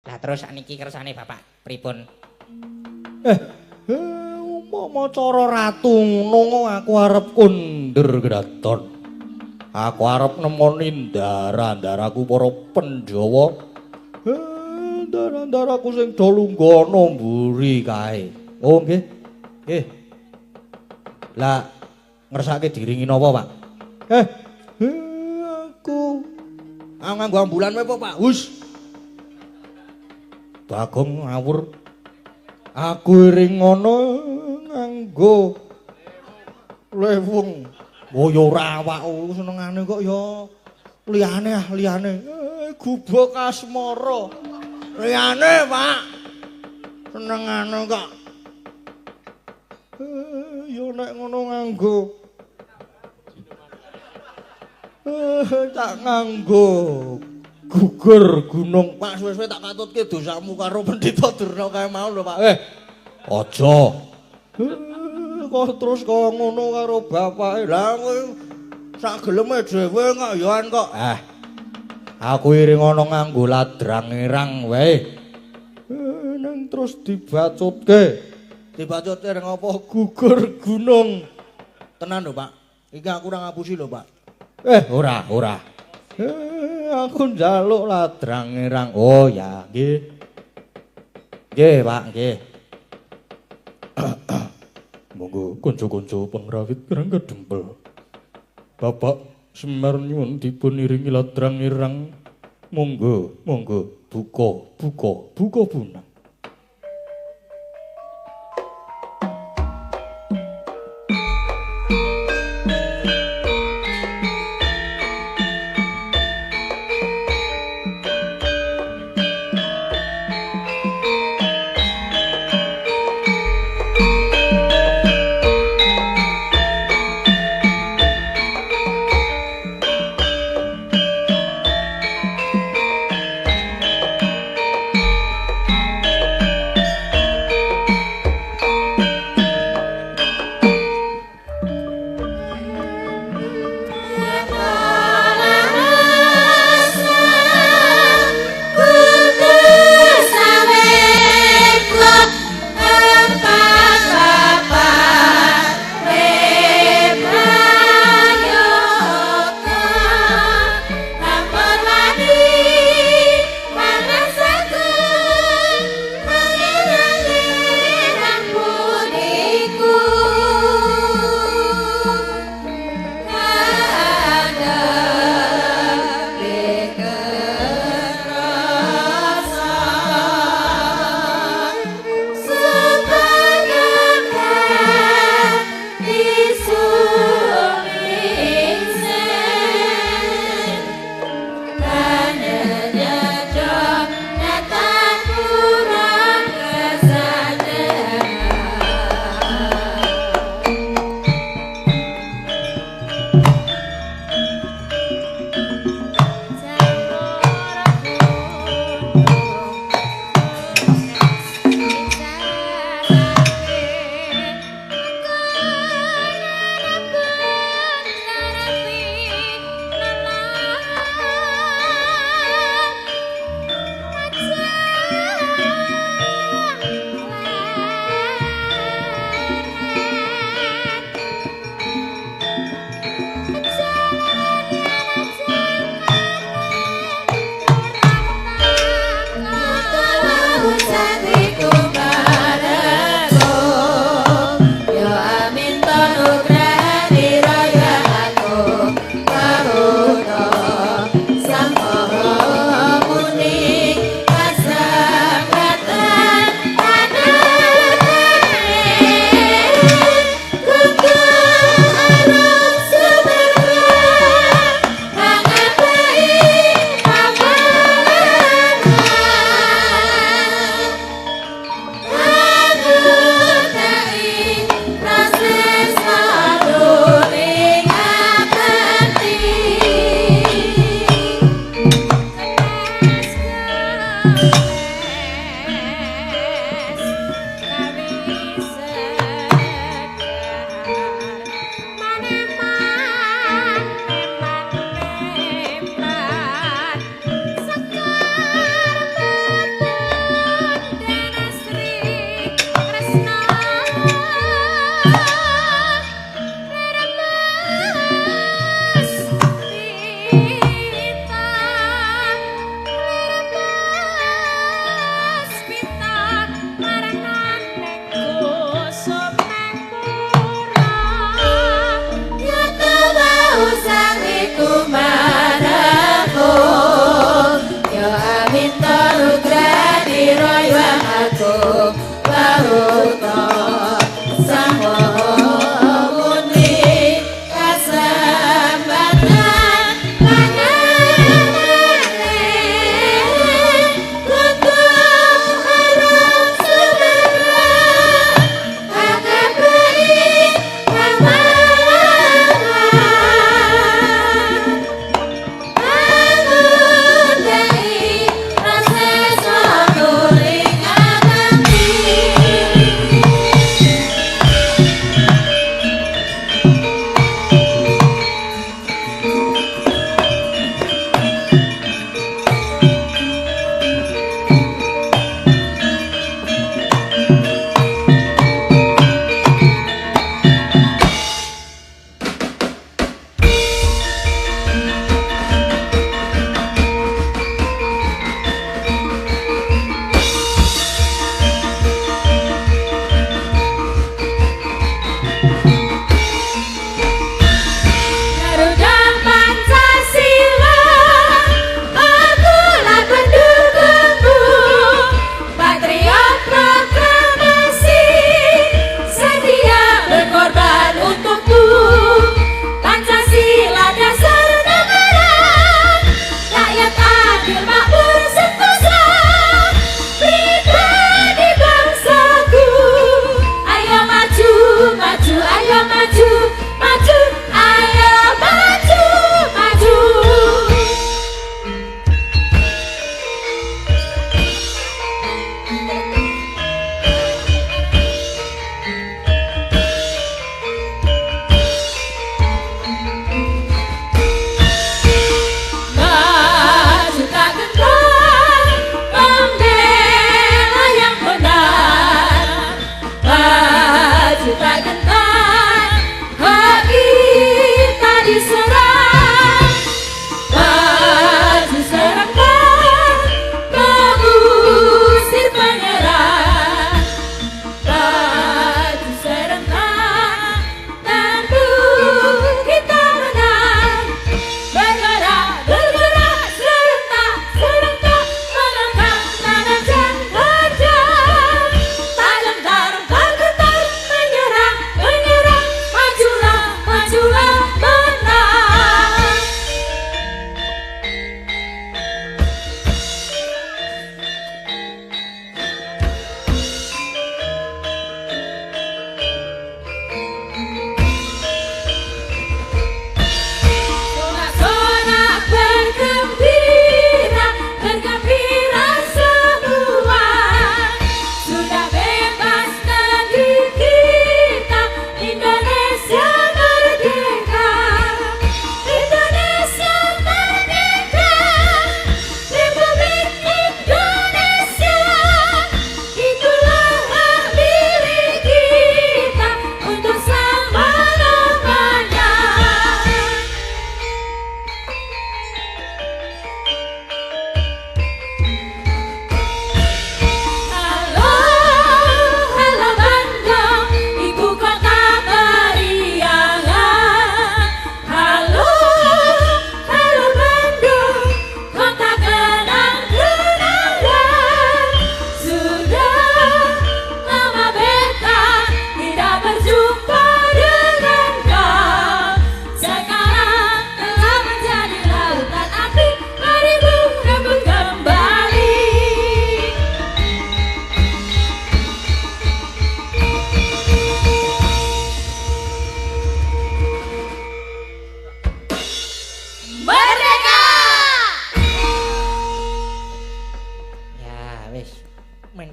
Lah terus sakniki kersane Bapak pripun? Umpama cara ratu ngono aku arep kundur kraton. Aku arep nemoni ndara-ndaraku para Pandhawa. Ndara-ndaraku sing do lunggana mburi kae. Oh nggih. Nggih. Lah ngersake diringi napa, Pak? Aku nganggo ambulan wae, Pak. Hus. Bagong ngawur. Aku iring ngono nganggo lewung. Oh ya ora awakku senengane kok ya liyane. Gubuk asmara. Liyane, Pak. Senengane kok. Ya nek ngono nganggo tak nganggo gugur gunung. Pak suwe-suwe tak katutke dosamu karo Pendhita Durna kae mau lho, Pak. Aja. Kok terus kok ngono karo bapake. Lah kowe sak geleme dhewe kok yoan kok. Aku iring ana nganggo ladrang irang wae. Nang terus dibacutke. Dibacutke reng apa gugur gunung. Tenan lho, Pak. Iki aku ora ngapusi lho, Pak. Ora. Aku njaluk ladrang irang. Oh ya, nggih. Nggih, Pak, nggih. Monggo kanca-kanca pengrawit kirang kadempel. Bapak Semar nyuwun dipun iringi ladrang irang. Monggo buka punang.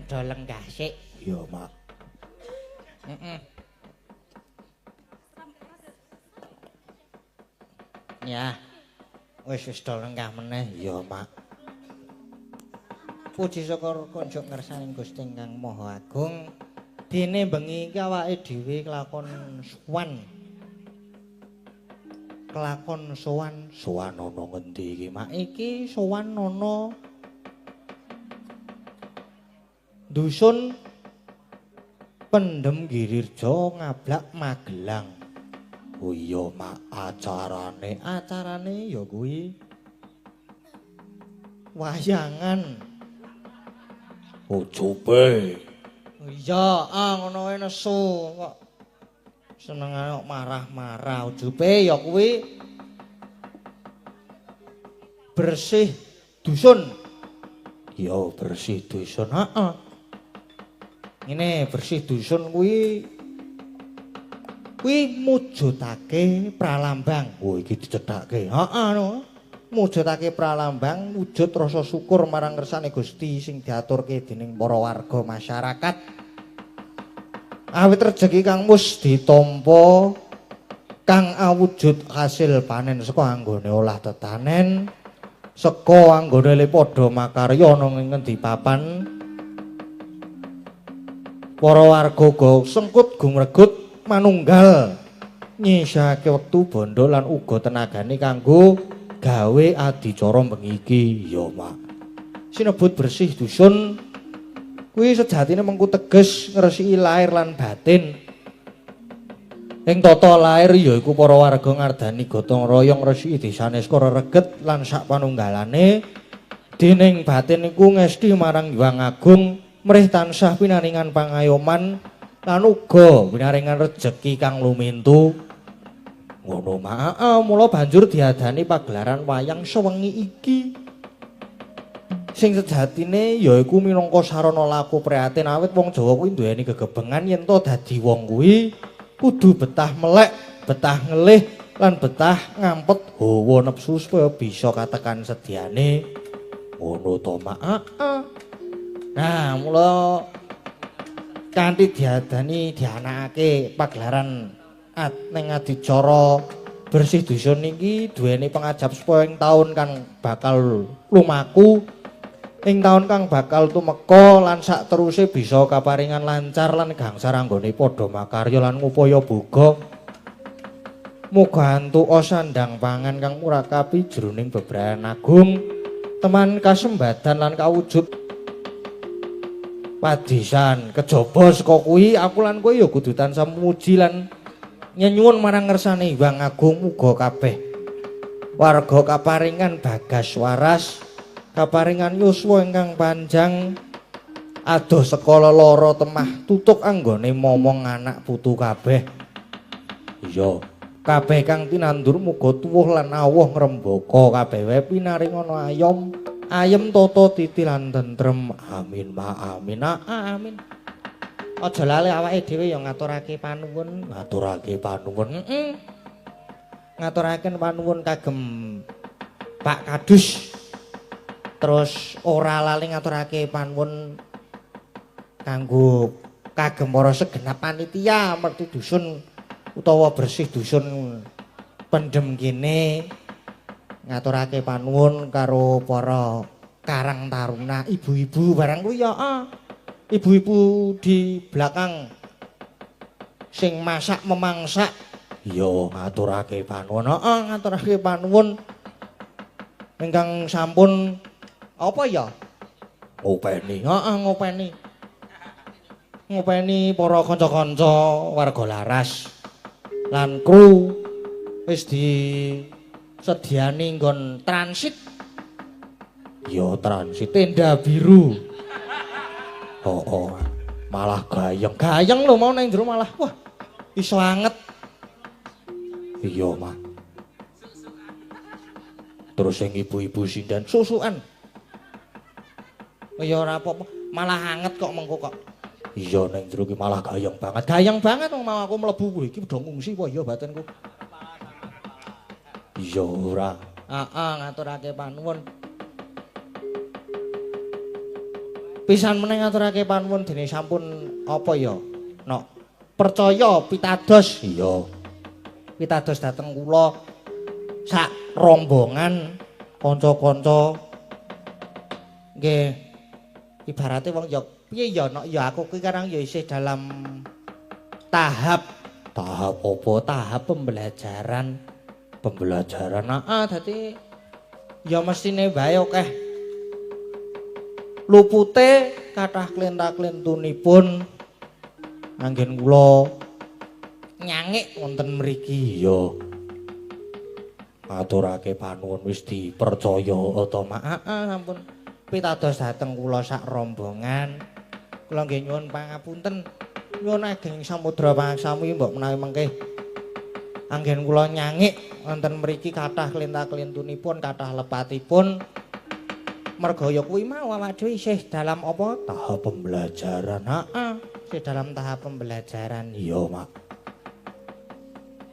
do lenggah sik. Iya, Mak. Ya. Wis do lenggah meneh. Iya, Mak. Puji syukur kunjuk ngersaning Gusti Kang Maha Agung. Dene bengi iki awake dhewe kelakon sowan. Kelakon sowan, Sowan ana ngendi iki, Mak? iki sowan ana dusun Pendem Girirja Ngablak Magelang. Oh iya, Mak, acarane ya kuwi wayangan. ujupe. Iya, ngono wae nesu kok. Senengane kok marah-marah. Ujupe ya kuwi bersih dusun. Ya bersih dusun. Heeh. Ngene bersih dusun kuwi mujudake pralambang. Oh iki dicedhakke. Heeh no. Mujudake pralambang wujud rasa syukur marang kersane Gusti sing diaturke dening para warga masyarakat. Awit rejeki kang mus ditampa kang awujud hasil panen saka anggone olah tetanen saka anggone le padha makarya ana ing ngendi papan para warga go sengkut gumregut manunggal nyisake wektu bondo lan uga tenagane kanggo gawe adicara bengi iki ya Mak. Sinebut bersih dusun kuwi sejatine mengku teges ngresiki lair lan batin. Ing tata lair yaiku para warga ngardani gotong royong ngresiki desane skara reget lan sak panunggalane. Dening batin iku ngesti marang Hyang Agung mrih tansah pinaringan pangayoman lan uga pinaringan rejeki kang lumintu. Ngono Mak, mula banjur diadani pagelaran wayang sewengi iki. Sing sejatine yaiku minangka sarana laku prihatin awit wong Jawa kuwi duweni gegebengan yen to dadi wong kuwi kudu betah melek, betah ngelih lan betah ngampet hawa nepsu supaya bisa katekan sediane. Ngono to Mak. Nah, mula kanthi dianakake pagelaran ning adicara bersih dusun iki duweni pengajap supaya ing taun kang bakal lumaku ing taun kang bakal tumeka lan sak teruse bisa kaparingan lancar lan gangsar anggone padha makarya lan ngupaya boga muga antuk sandang pangan kang murakabi jroning bebrayan agung teman kasembadan lan kawujud padisan kejaba saka kuwi aku lan kowe ya kudu tansah muji lan nyuwun marang ngersane Hyang Agung muga kabeh warga kaparingan bagas waras kaparingan yuswa ingkang panjang adoh sekala lara temah tutuk anggone momong anak putu kabeh. Iya, kabeh kang tinandur muga tuwuh lan awuh ngrembaka kabeh wae pinaringana ayem tata titi lan tentrem. Amin ma amin. Amin. Aja lali awake dhewe ya ngaturake panuwun. Ngaturake panuwun. Ngaturaken panuwun kagem Pak Kadus. Terus ora lali ngaturake panuwun kanggo kagem para segenap panitia merti dusun utawa bersih dusun pendem kene. Ngaturake panuwun karo para karang taruna, ibu-ibu barang kuwi ya. Ibu-ibu di belakang sing masak memangsak ya ngaturake panuwun. Ngaturake panuwun ingkang sampun apa ya ngopeni. Ngopeni para kanca-kanca warga laras lan kru wis disediani nggon transit. Ya transit tenda biru. Malah gayeng lho mau nang jero malah wah iso anget. Iya, Mak. Terus sing ibu-ibu sindan susukan. Ya ora apa-apa, malah anget kok mengko kok. Iya nang jero ki malah gayeng banget. Gayeng banget wong mau aku mlebu kuwi iki padha ngungsi apa ya batinku. Iya ora. Ngaturake panuwun. Pisan meneh ngaturake panuwun dene sampun apa ya? Nok percaya pitados. Iya. Pitados dhateng kula sak rombongan kanca-kanca. Nggih. Ibarate wong ya piye ya nok ya aku kuwi karang ya isih dalam tahap apa? Tahap pembelajaran. Dadi ya mestine wae akeh lupute kathah klinta-klintunipun anggen kula nyangik wonten mriki. Iya. Maturake panuwun wis dipercaya to, Mak. Ampun. Pitados dhateng kula sak rombongan. Kula nggih nyuwun pangapunten. Nyuwun ageng samudra pangsamu mbok menawi mengke anggen kula nyangik wonten mriki kathah kelinta-kelintunipun, kathah lepatipun. Merga ya kuwi mau awak dhewe isih dalam apa? Tahap pembelajaran. Isih dalam tahap pembelajaran. Iya, Mak.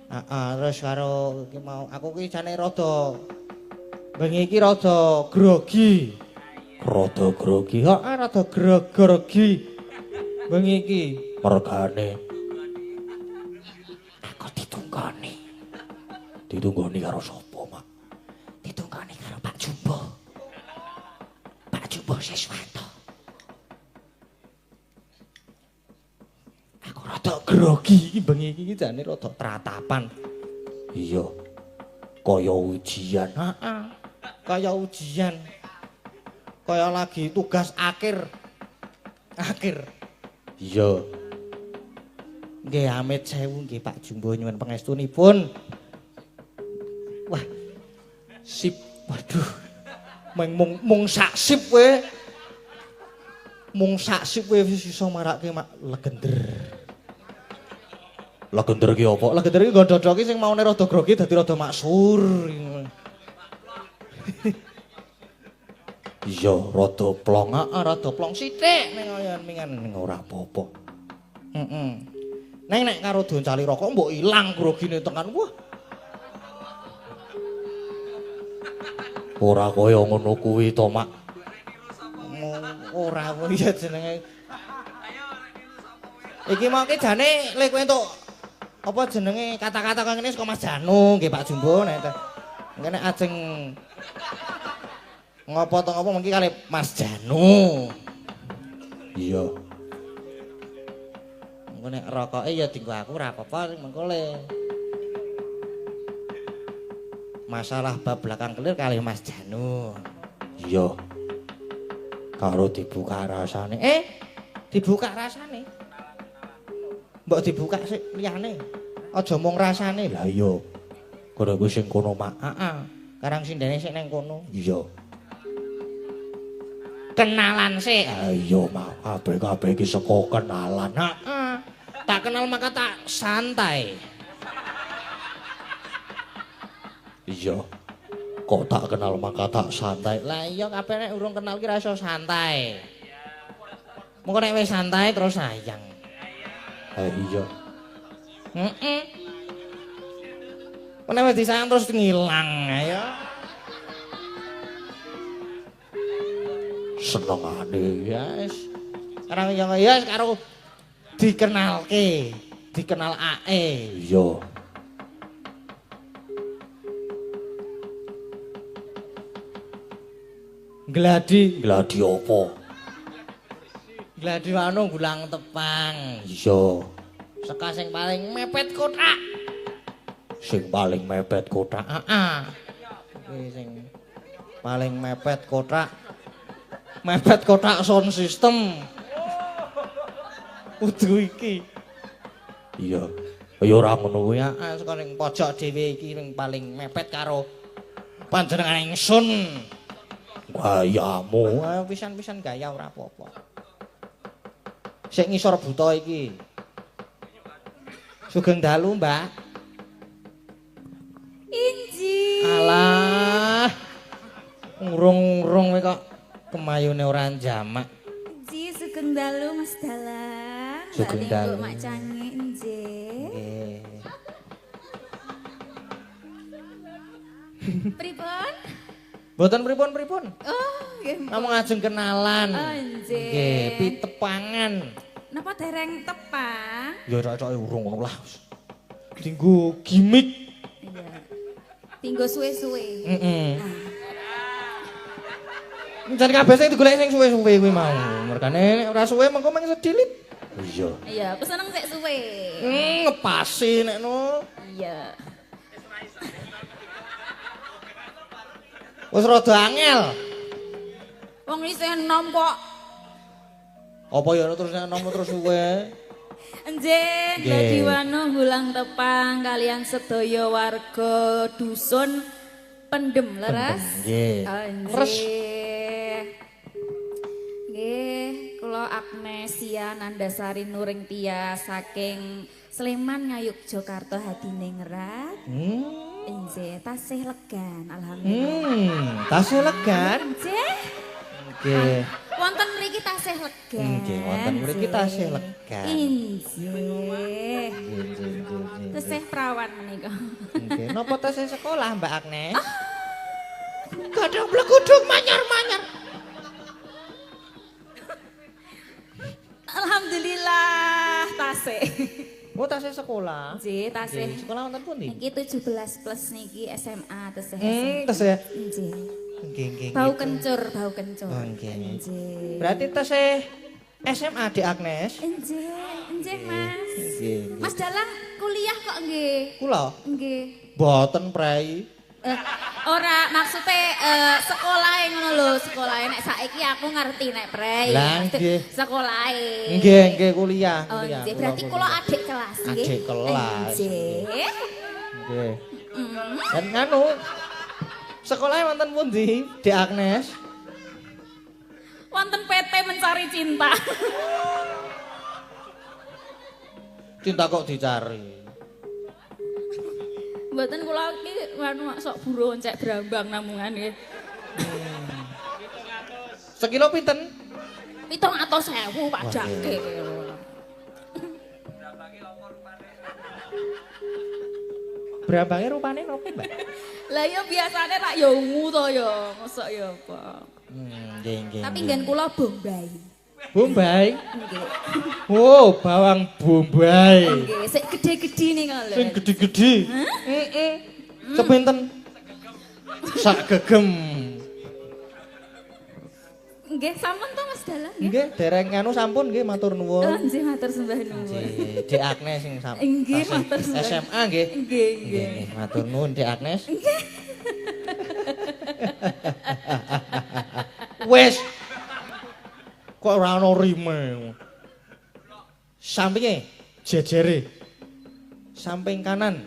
Terus karo iki mau aku ki jane rada bengi iki rada grogi. Rada grogi. Rada grogi. Bengi iki Mergane aku ditunggoni. ditunggoni karo sapa, Mak? Ditunggoni karo Pak Jumbo. Pak Jumbo Siswanto. Aku rada grogi iki bengi iki jane rada tratapan. Iya. Kaya ujian. Kaya ujian. Kaya lagi tugas akhir. Iya. Nggih amit sewu nggih Pak Jumbo nyuwun pangestunipun. Wah. Sip. Waduh. Mung sak sip kowe. Mung sak sip kowe wis iso marake legender. Legender ki apa? Legender iki nggo dodok sing maune rada grogi dadi rada maksur. Iya, rada plong. Rada plong sithik ning mingan ning ora apa-apa. Neng nek karo doncali rokok mbok ilang grogine tekan. Wah. Ora kaya ngono kuwi to, Mak. Ora kuwi ya jenenge. Iki mau ki jane lek kowe entuk apa jenenge kata-kata kaya ngene saka Mas Janu nggih Pak Jumbo nek nek ajeng ngopo to ngopo mengki kali Mas Janu. Iya. Engko nek rokoke ya dienggo aku ora apa-apa mengko le. Masalah bab belakang kelir kali Mas Janu. Iya. Karo dibuka rasane. Dibuka rasane. Mbok dibuka sik liyane. Aja mung rasane. Lah iya. Kono kuwi sing kono, Mak. Karang sindene sik nang kono. Iya. Kenalan sik. Iya, Mak. Kabeh-kabeh iki saka kenalan. Tak kenal maka tak santai. Iya. Kok tak kenal maka tak santai. Lah iya kabeh nek urung kenal ki ra iso santai. Mengko nek wis santai terus sayang. Iya. Nek wis disayang terus ngilang ayo. Senengane. Ya wis. Karang ya karo dikenalke, dikenal ae. Iya. Gladi apa? Gladi wano gulang tepang. Iya. Seka sing paling mepet kotak. Sing paling mepet kotak. Iki sing paling mepet kotak. Mepet kotak sound system. Udu iki. Iya. Ya ora ngono kuwi. Saka ning pojok dhewe iki sing paling mepet karo panjenengan ingsun. Gayamu. Pisan-pisan gaya ora apa-apa. Sik ngisor buta iki. Sugeng dalu, Mbak. Inji. Alah. Urung-urung kok kemayune ora jamak. Inji sugeng dalu Mas Dalang. Sugeng dalu. Mak Cange inji. Nggih. Pripun? Mboten pripun-pripun. Oh, nggih. Namung ajeng kenalan. Oh, nggih. Nggih, pitepangan. Napa dereng tepang? Ya cocok urung ngono lah. Dinggo gimik. Iya. Tinggo suwe-suwe. Jan kabeh sing digoleki sing suwe-suwe kuwi mau. Mergane nek ora suwe mengko mung sedilit. Iya. Iya, aku seneng sik suwe. Ngepasi nek no. Iya. Wis rada angel. Wong isih enom kok. Apa ya terus nek nom terus suwe? Nggih, dadi wano hulang tepang kalian sedaya warga dusun Pendem leres. Nggih. Nggih. Nggih, kula Agnesia Nandasari Nuring Tia saking Sleman Ngayuk Jakarta hadine ngerat. Nggih, tasih legan alhamdulillah. Tasih legan. Nggih. Nggih. Wonten mriki tasih legan. Nggih, wonten mriki tasih legan. Nggih. Tesih prawan menika. Nggih, napa tasih sekolah Mbak Agnes? Kadang blekuduk manyar-manyar. Alhamdulillah tasih. Oh, tasih sekolah. Nggih, tasih. Sekolah wonten pundi? Niki 17 plus niki SMA tesih. Tasih. Nggih. Nggih. Bau kencur, bau kencur. Oh, nggih. Nggih. Berarti tasih SMA di Agnes? Nggih, Mas. Nggih. Mas Dalang kuliah kok nggih? Kula Nggih. boten prei. Ora maksude sekolahe ngono lho, sekolahe nek saiki aku ngerti nek prei. Lah, nggih. Sekolahe. Nggih, kuliah. Oh, nggih. Berarti kula adik kelas nggih. Adik kelas. Nggih. Nggih. Dan nganu sekolahnya wonten pundi di Agnes? Wonten PT Mencari Cinta. Cinta kok dicari. Mboten kula iki anu sok buruh cek Brambang namungan nggih. Sekilo pinten? 700.000 pajake. Brambange rupane nopo, Mbak? Lah ya biasane tak ya ungu to ya, mosok ya apa. Nggih. Tapi nggen kula Bombay. Bombay. Nggih. Oh, bawang bombay. Nggih, sik gede-gede nih lho. Sing gede-gede. Heeh. Sepinten? Sak gegem. Nggih, sampun to Mas Dalang nggih. Nggih, dereng anu sampun nggih matur Oh, nuwun. nggih matur sembah nuwun. Nggih, Dek Agnes sing sampun. Nggih, matur nuwun. SMA nggih. Nggih, Nggih, matur nuwun Dek Agnes. Wes. Kok ora ono rime. Sampinge jejere. Samping kanan.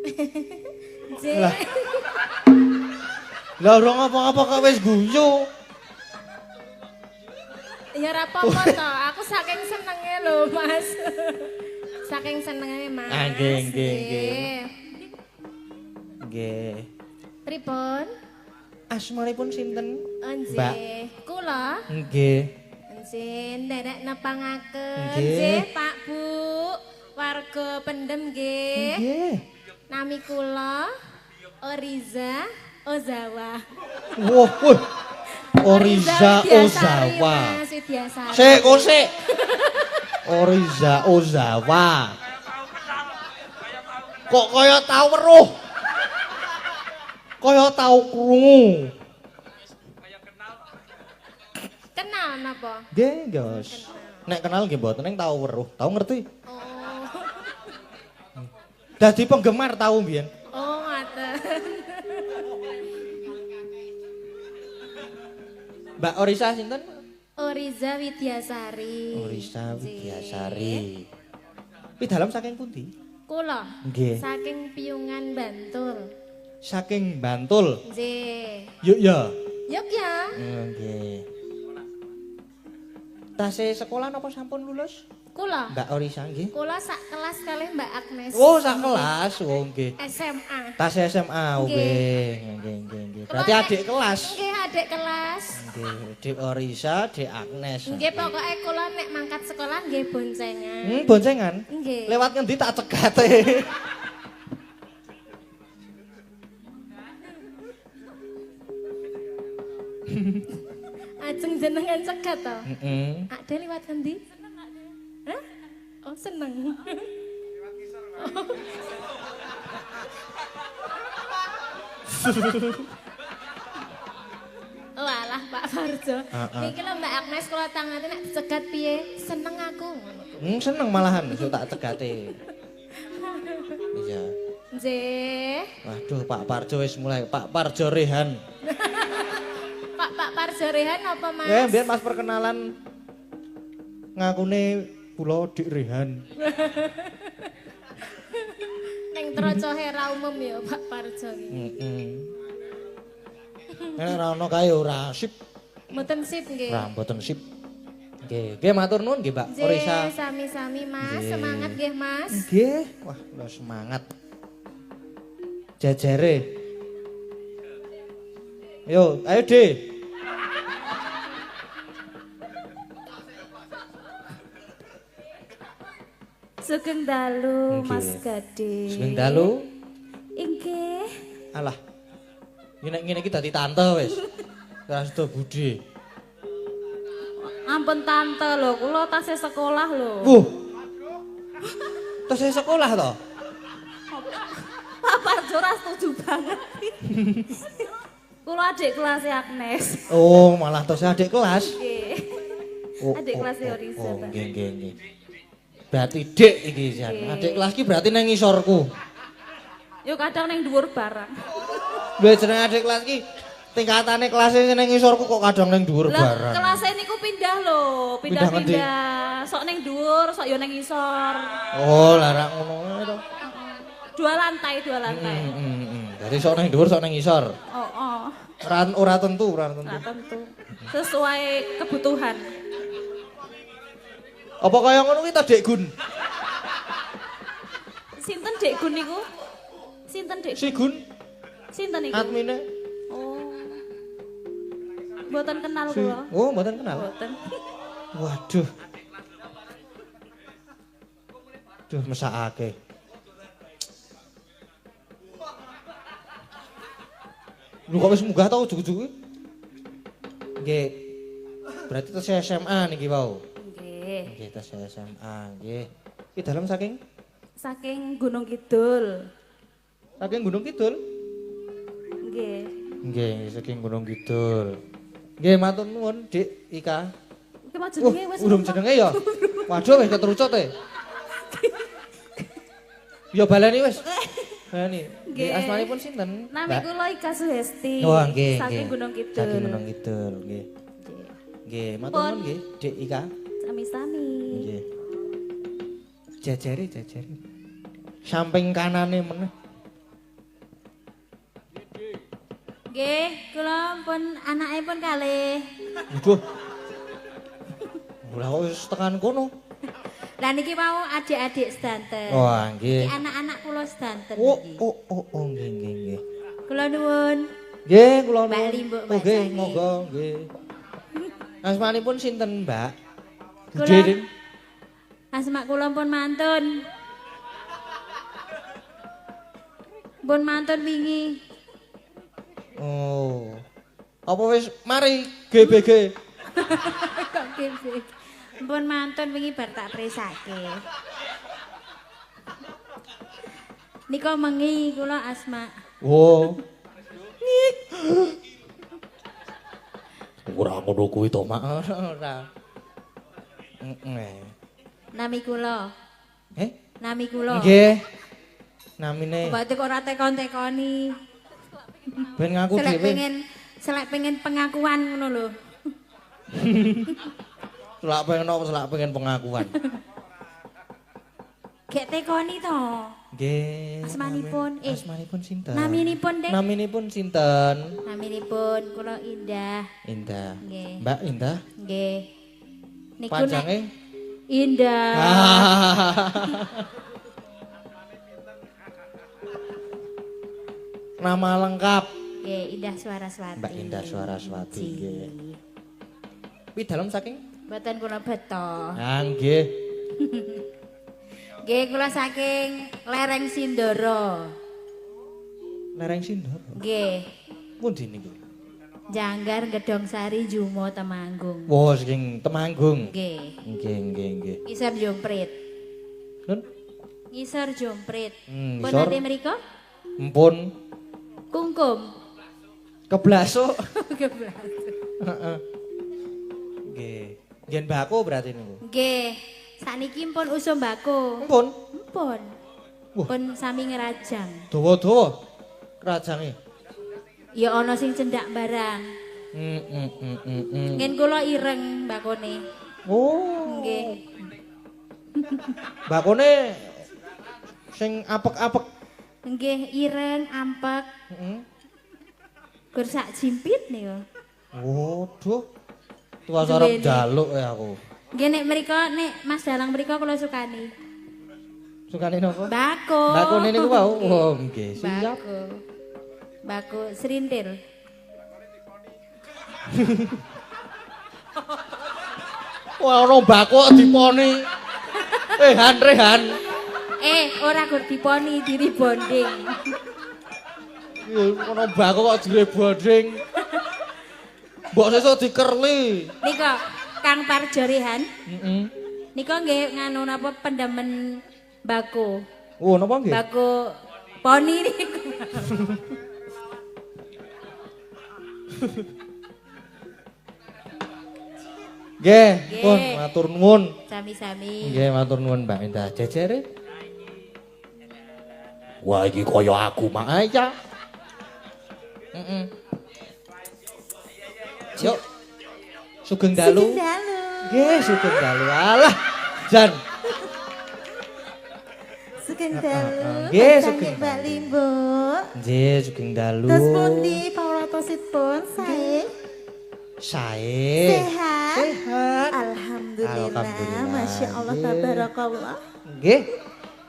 Nggih. Lah. Lah ora apa-apa kok wis guyu. Ya ora apa-apa to, aku saking senenge lho, Mas. Saking senenge, Mas. Ah, nggih. Nggih. Pripun? Asmanipun sinten? Mbak. Nggih. Kula Nggih. nggih nderek nepangaken Nggih. nggih Pak Bu. Warga Pendem nggih. Nggih. Nami kula Oriza Ozawa. Wah, wih. Oriza Widyasari, Ozawa. Mas Widyasari. Sik. Oriza Ozawa. Kok kaya tau weruh? Kaya tau krungu. Kenal napa? Nggih, Jos. Nek kenal nggih mboten ning tau weruh, tau ngerti. Oh. Dadi penggemar tau mbiyen. Oh, ngaten. Mbak Orisa sinten? Oriza Widyasari. Orisa Widyasari. Pidalem saking pundi? Kula. Nggih. Saking Piungan Bantul. Saking Bantul. Nggih. Yuk ya. Yogya. Nggih. Tasih sekolah napa sampun lulus? Kula. Mbak Orisa nggih. Kula sak kelas kalih Mbak Agnes. Oh, sak kelas. Oh, nggih. SMA. Tasih SMA, nggih. Nggih. Berarti adik kelas. Nggih, adik kelas. Nggih, Dik Orisa, Dik Agnes. Nggih, pokoke kula nek mangkat sekolah nggih boncengan. Boncengan? Nggih. Lewat ngendi tak cegate. Ajeng jenengan cegat to? Heeh. Ade liwat ngendi? Hah? Oh, seneng. Oh, alah Pak Farjo. Niki lho Mbak Agnes kula tangane nek dicegat piye? Seneng aku. Seneng malahan so tak cegate. Iya. Nggih. Waduh, Pak Parjo wis mulai. Pak Parjo Rehan. Pak Parjo Rehan apa Mas? Biar Mas perkenalan ngakune kula Dik Rehan. Ning Troco Hera umum ya Pak Parjo iki. Heeh. Nek ora ono kae ora sip. Mboten sip nggih. Ora mboten sip. Nggih matur nuwun nggih, Mbak Orisa. Nggih, sami-sami Mas. Nggih. Semangat nggih Mas. Nggih. Wah, lho semangat. Jajare. Yo, ayo De. Sugeng dalu Nggih. Mas Gade. Sugeng dalu. Inggih. Alah. Iki nek ngene iki dadi tante wis. Ora sida budhe. Ampun tante lho, kula tasih sekolah lho. Wuh. Terus sekolah to? Pak Parjo ora setuju banget. Kula adik kelas Agnes. Oh, malah terus adik kelas. Nggih. Oh, Adik oh, kelas oh, Orisa. Oh, ta. nggih nggih nggih. Berarti Dik iki jan. Nggih. Adik kelas ki berarti nang ngisorku. Yo kadang ning dhuwur barang. Lha jeneng adik kelas ki tingkatane kelasnya nang ngisorku kok kadang nang dhuwur Lah barang. kelasnya niku pindah lho, Pindah ngendi? pindah-pindah. Sok ning dhuwur, sok yo ning ngisor. Oh, larak ngono ae to. Dua lantai, dua lantai. Dadi sok nang dhuwur sok nang ngisor. Oh, oh. Ora tentu, ora tentu. Nah, tentu. Sesuai kebutuhan. Apa kaya ngono kuwi to, Dik Gun? Sinten Dek Gun niku? Sinten Dek? Si Gun Sinten niku? admine. Oh. Mboten kenal Si. kula. Oh, mboten kenal. Mboten. Waduh. Duh, mesakake. Lu kok wis munggah tau ujug-ujug kuwi? Nggih. Berarti tes SMA niki wau. Nggih. Nggih, tes SMA, nggih. Ki dalem saking Saking Gunung Kidul. Gunung Kidul. Nggih. Nggih, saking Gunung Kidul. Nggih, matur nuwun, Dik Ika. Iki mah jenenge wis Urung jenenge ya? Waduh, wis keterucut e. Ya baleni wis. Baleni. Nggih, Nggih. asmanipun sinten? Nami Mbak? kula Ika Suhesti. Oh, nggih, Saking nggih. Gunung Kidul. Saking Gunung Kidul, nggih. Nggih. Nggih, matur nuwun nggih, Dik Ika. Sami-sami. Nggih. Jajare. Samping kanane meneh. Nggih, kula pun anake pun kalih. Waduh. Lah kok wis tekan kono. Lah niki mau adik-adik sedanten. Wah, Iki nggih. anak-anak kula sedanten Oh, iki. nggih. Kula nuwun. Nggih, kula Mbak nuwun. Limbuk, Oh, Mbak nggih, Sangi. monggo nggih. Asmanipun sinten, Mbak? Kula- Budhe Ring. Asma kula pun mantun. Pun mantun wingi. Oh. Apa wis mari GBG? Kok kene. Pun mantun wingi bar tak presake. Nika mengi kula Asma. Oh. Ora ngono kuwi to, Mak. Ora. Heeh. Nami kula. Nami kula. Nggih. Namine Berarti kok ora tekon-tekoni. ben ngaku dhewe. Selek pengen pengakuan ngono lho. Selak pengen pengakuan. Gek tekoni to. Nggih. Asmanipun, Asmanipun sinten? Naminipun, Dek. Naminipun sinten? Naminipun kula Indah. Indah. Nggih. Mbak Indah. Nggih. Niku Panjange? nek Indah. Nama lengkap. Nggih, Indah Suaraswati. Mbak Indah Suaraswati, nggih. Pi dalem saking? Mboten kula beto. Ah, nggih. Nggih, kula saking lereng Sindoro. Lereng Sindoro. Nggih. Pundi niku? Janggar Gedong Sari Jumo Temanggung. Wo saking Temanggung. Nggih. Nggih. Ngisor Jomprit. Nun, Ngisor Jomprit. Pun ngisor. nate mriko? Empun Kungkum. keblasuk. Geblas. Heeh. Nggih. Nggih mbako berarti niku. Nggih. Sakniki pun usum mbako. Empun. Pun. Wah. Pun sami ngerajang. Dawa-dawa kerajange. Ya ana sing cendak barang. Mm. Ngen kula ireng mbakone. Oh. Nggih. Bakone sing apek-apek. Nggih, ireng, ampek, Heeh. gur sak jimpit niku. Waduh. Tua sarep Duweni. njaluk ya aku. Nggih nek mriko nek Mas Dalang mriko kula sukani. Sukane napa? Bako. Bakone niku wau. Nggih. Oh, nggih, siap. Bako. Bako serintil. Wah, ono bako diponi. Rehan. Ora gur diponi diri bonding. Ono bako kok direbonding. Mbok sesuk dikerli. Nika Kang Parjorehan. Heeh. Nika nggih nganu napa pendemen bako. Oh, napa nggih? Bako poni niku. Nggih, Nggih. pun matur nuwun. Sami-sami. Nggih, matur nuwun Mbak Indah. Jejere. Wah, iki kaya aku mak ya. Heeh. Yuk. Sugeng dalu. Sugeng dalu. Nggih, sugeng dalu. Alah, Jan. Sugeng dalu. Nggih, sugeng Mbak dalu. Limbo. Nggih, sugeng dalu. Terus pundi pauratosipun sae? Sae. Sehat? Sehat. Alhamdulillah. Alhamdulillah. Masya Allah Nggih. tabarakallah. Nggih.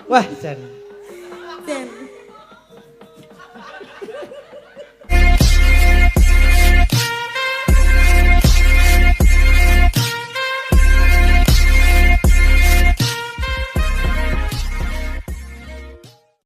Wah, Jan. Dan